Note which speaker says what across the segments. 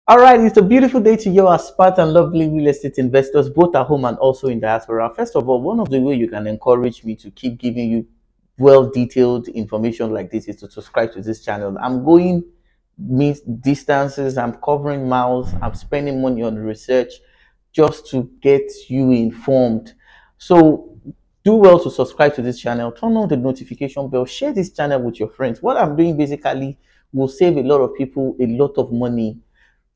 Speaker 1: All right, it's a beautiful day to you, our smart and lovely real estate investors, both at home and also in diaspora. First of all, one of the ways you can encourage me to keep giving you well-detailed information like this is to subscribe to this channel. I'm going means distances, I'm covering miles, I'm spending money on research just to get you informed. So do well to subscribe to this channel, turn on the notification bell, share this channel with your friends. What I'm doing basically will save a lot of people a lot of money.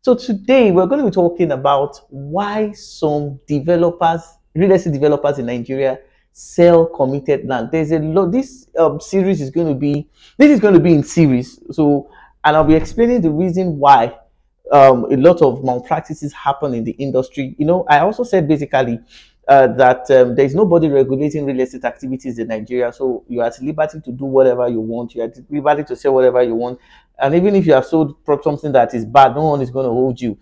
Speaker 1: So today we're going to be talking about why some developers, real estate developers in Nigeria, sell committed land. There's a lot. This series is going to be. This is going to be in series. So, and I'll be explaining the reason why a lot of malpractices happen in the industry. I also said basically that there is nobody regulating real estate activities in Nigeria, so you are at liberty to do whatever you want. You are at liberty to sell whatever you want, and even if you have sold something that is bad, no one is going to hold you.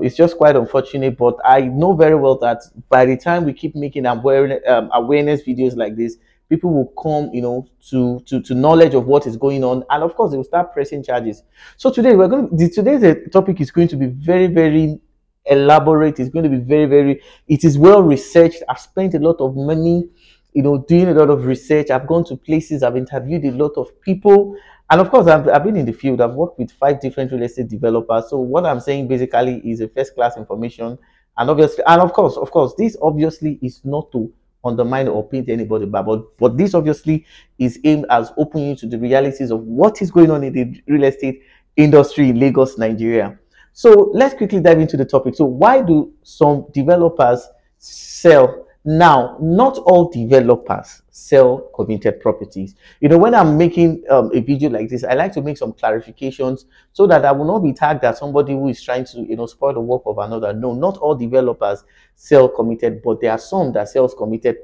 Speaker 1: It's just quite unfortunate, but I know very well that by the time we keep making awareness videos like this, people will come, to knowledge of what is going on, and of course they will start pressing charges. So today today's topic is going to be very, very elaborate. It's going to be very, very, it is well researched. I've spent a lot of money, doing a lot of research. I've gone to places, I've interviewed a lot of people, and of course I've been in the field. I've worked with 5 different real estate developers. So what I'm saying basically is a first class information, and obviously, and of course this obviously is not to undermine or paint anybody bad, but this obviously is aimed as opening you to the realities of what is going on in the real estate industry in Lagos, Nigeria. So let's quickly dive into the topic. So why do some developers sell? Now, not all developers sell committed properties. When I'm making a video like this, I like to make some clarifications so that I will not be tagged as somebody who is trying to, spoil the work of another. No, not all developers sell committed, but there are some that sells committed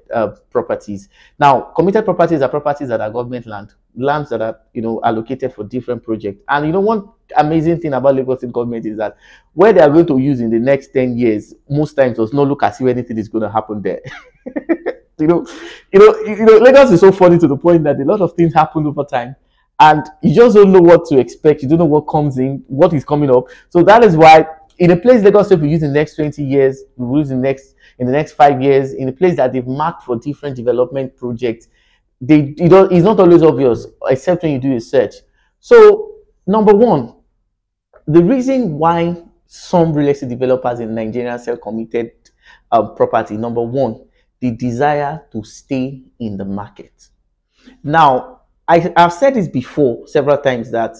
Speaker 1: properties. Now, committed properties are properties that are government lands that are, allocated for different projects. And one amazing thing about Lagos State government is that where they are going to use in the next 10 years, most times does not look as if anything is going to happen there. Lagos is so funny to the point that a lot of things happen over time, and you just don't know what to expect. You don't know what comes in, what is coming up. So that is why in a place Lagos State will use in the next 20 years, we will use in the next 5 years, in a place that they've marked for different development projects, it's not always obvious except when you do a search. So number one, the reason why some real estate developers in Nigeria sell committed property, number one, the desire to stay in the market. Now, I've said this before several times that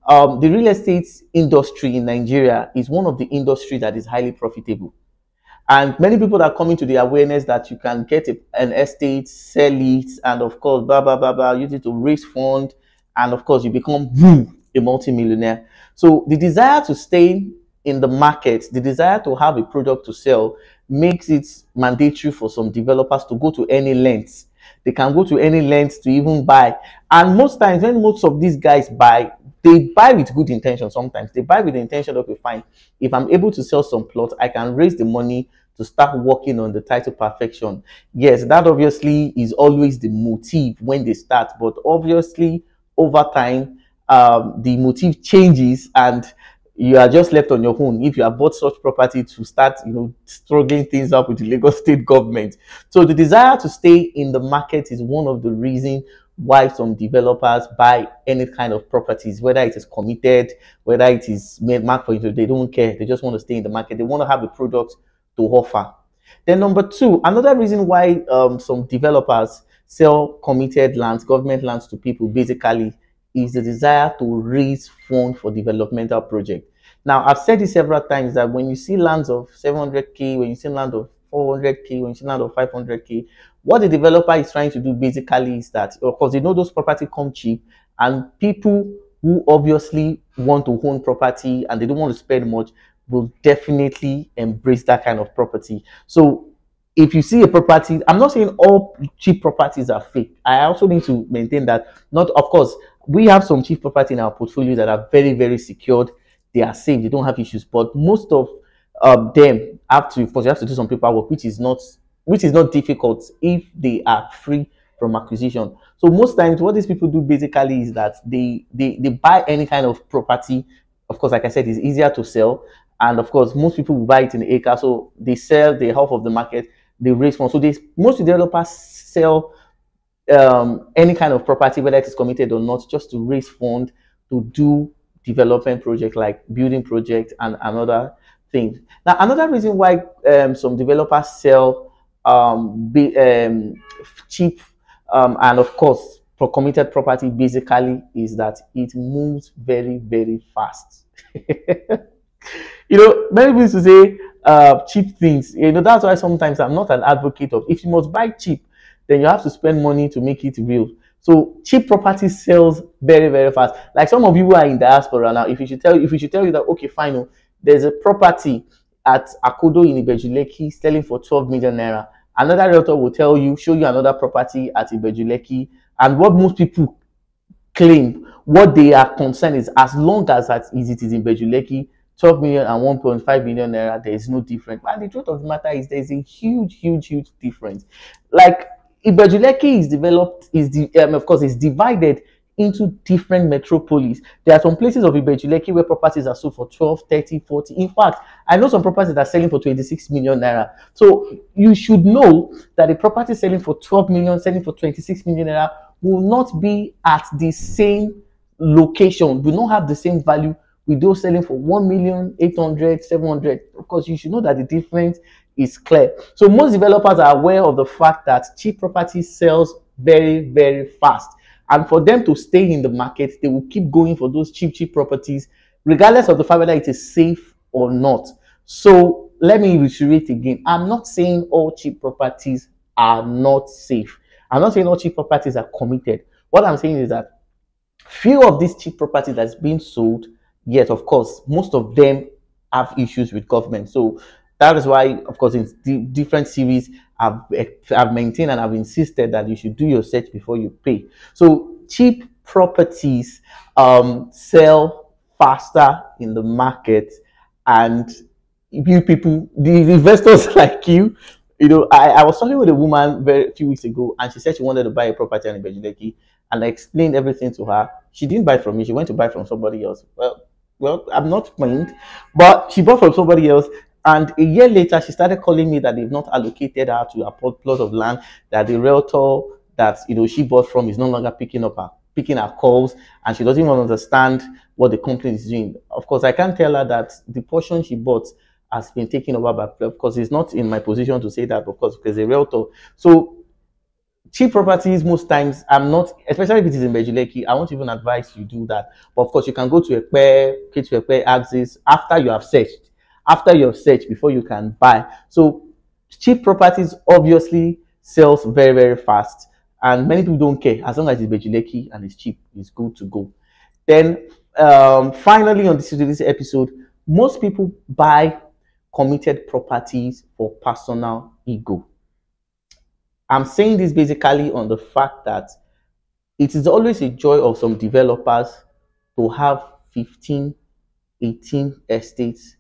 Speaker 1: the real estate industry in Nigeria is one of the industries that is highly profitable. And many people are coming to the awareness that you can get an estate, sell it, and of course, blah, blah, blah, blah, use it to raise funds, and of course, you become a multimillionaire. So the desire to stay in the market, the desire to have a product to sell, makes it mandatory for some developers to go to any lengths. They can go to any lengths to even buy. And most times, when most of these guys buy, they buy with good intention. Sometimes they buy with the intention of, okay, fine, if I'm able to sell some plots, I can raise the money to start working on the title perfection. Yes, that obviously is always the motive when they start, but obviously over time, the motive changes and you are just left on your own if you have bought such property to start, struggling things up with the Lagos State government. So the desire to stay in the market is one of the reasons why some developers buy any kind of properties, whether it is committed, whether it is marked for it, they don't care. They just want to stay in the market. They want to have a product to offer. Then number two, another reason why some developers sell committed lands, government lands to people basically is the desire to raise funds for developmental projects. Now, I've said this several times that when you see lands of 700K, when you see land of 400K, when you see land of 500K, what the developer is trying to do basically is that, of course, they know those property come cheap, and people who obviously want to own property and they don't want to spend much will definitely embrace that kind of property. So if you see a property, I'm not saying all cheap properties are fake. I also need to maintain that, not, of course, we have some cheap property in our portfolio that are very, very secured. They are safe. They don't have issues. But most of them have to, of course, you have to do some paperwork, which is not difficult if they are free from acquisition. So most times, what these people do basically is that they buy any kind of property. Of course, like I said, it's easier to sell, and of course, most people will buy it in acre, so they sell the half of the market, they raise funds. So most developers sell any kind of property, whether it is committed or not, just to raise funds to do development project like building project and another thing. Now, another reason why some developers sell cheap and of course for committed property basically is that it moves very, very fast. Many people used to say cheap things. That's why sometimes I'm not an advocate of if you must buy cheap, then you have to spend money to make it real. So cheap property sells very, very fast. Like some of you who are in diaspora now, if we should tell you that okay, fine, there's a property at Akodo in Ibeju Lekki selling for 12 million naira. Another realtor will show you another property at Ibeju Lekki, and what most people claim, what they are concerned is as long as it is in Ibeju Lekki, 12 million and 1.5 million naira, there is no difference. And the truth of the matter is there's a huge, huge, huge difference. Like Ibeju Lekki is divided into different metropolis. There are some places of Ibeju Lekki where properties are sold for 12, 30, 40. In fact, I know some properties that are selling for 26 million naira. So you should know that a property selling for 12 million, selling for 26 million naira will not be at the same location, will not have the same value with those selling for 1,800,000, 700. Of course, you should know that the difference is clear. So most developers are aware of the fact that cheap property sells very, very fast. And for them to stay in the market, they will keep going for those cheap properties, regardless of the fact whether it is safe or not. So let me reiterate again. I'm not saying all cheap properties are not safe. I'm not saying all cheap properties are committed. What I'm saying is that few of these cheap properties that's being sold, yet of course, most of them have issues with government. So that is why, of course, in different series, I've maintained and I've insisted that you should do your search before you pay. So cheap properties sell faster in the market, and you people, the investors like you, I was talking with a woman a few weeks ago, and she said she wanted to buy a property in Ibeju Lekki, and I explained everything to her. She didn't buy from me; she went to buy from somebody else. Well, I'm not claimed, but she bought from somebody else. And a year later, she started calling me that they've not allocated her to a plot of land, that the realtor that she bought from is no longer picking her calls, and she doesn't even understand what the company is doing. Of course, I can't tell her that the portion she bought has been taken over by. Of course, it's not in my position to say that, of course, because a realtor. So cheap properties, most times, I'm not, especially if it is in Ibeju Lekki, I won't even advise you do that. But of course, you can go to a axis after you have searched before you can buy. So cheap properties obviously sells very, very fast, and many people don't care. As long as it's Ibeju Lekki and it's cheap, it's good to go. Then finally on this episode, most people buy committed properties for personal ego. I'm saying this basically on the fact that it is always a joy of some developers to have 15, 18 estates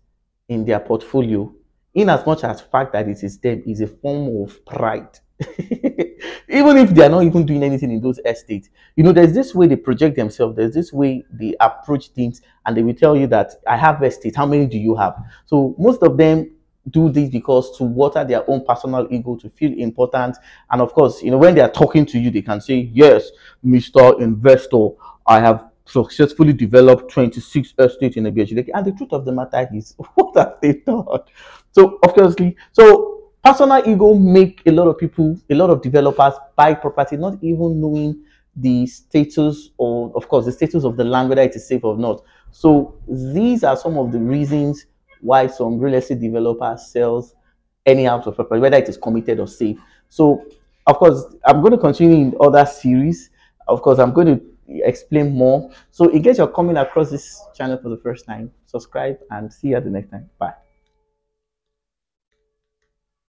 Speaker 1: in their portfolio, in as much as fact that it is them is a form of pride. Even if they are not even doing anything in those estates, there's this way they project themselves, there's this way they approach things, and they will tell you that I have estates, how many do you have? So most of them do this because to water their own personal ego, to feel important. And of course, when they are talking to you, they can say, yes, Mr. Investor, I have successfully developed 26 estates in Ibeju Lekki. And the truth of the matter is, what have they done? So obviously, personal ego make a lot of developers buy property, not even knowing the status, or of course the status of the land, whether it is safe or not. So these are some of the reasons why some real estate developers sells any house of property, whether it is committed or safe. So of course, I'm going to continue in other series. Of course, I'm going to explain more. So in case you're coming across this channel for the first time, subscribe and see you at the next time. Bye.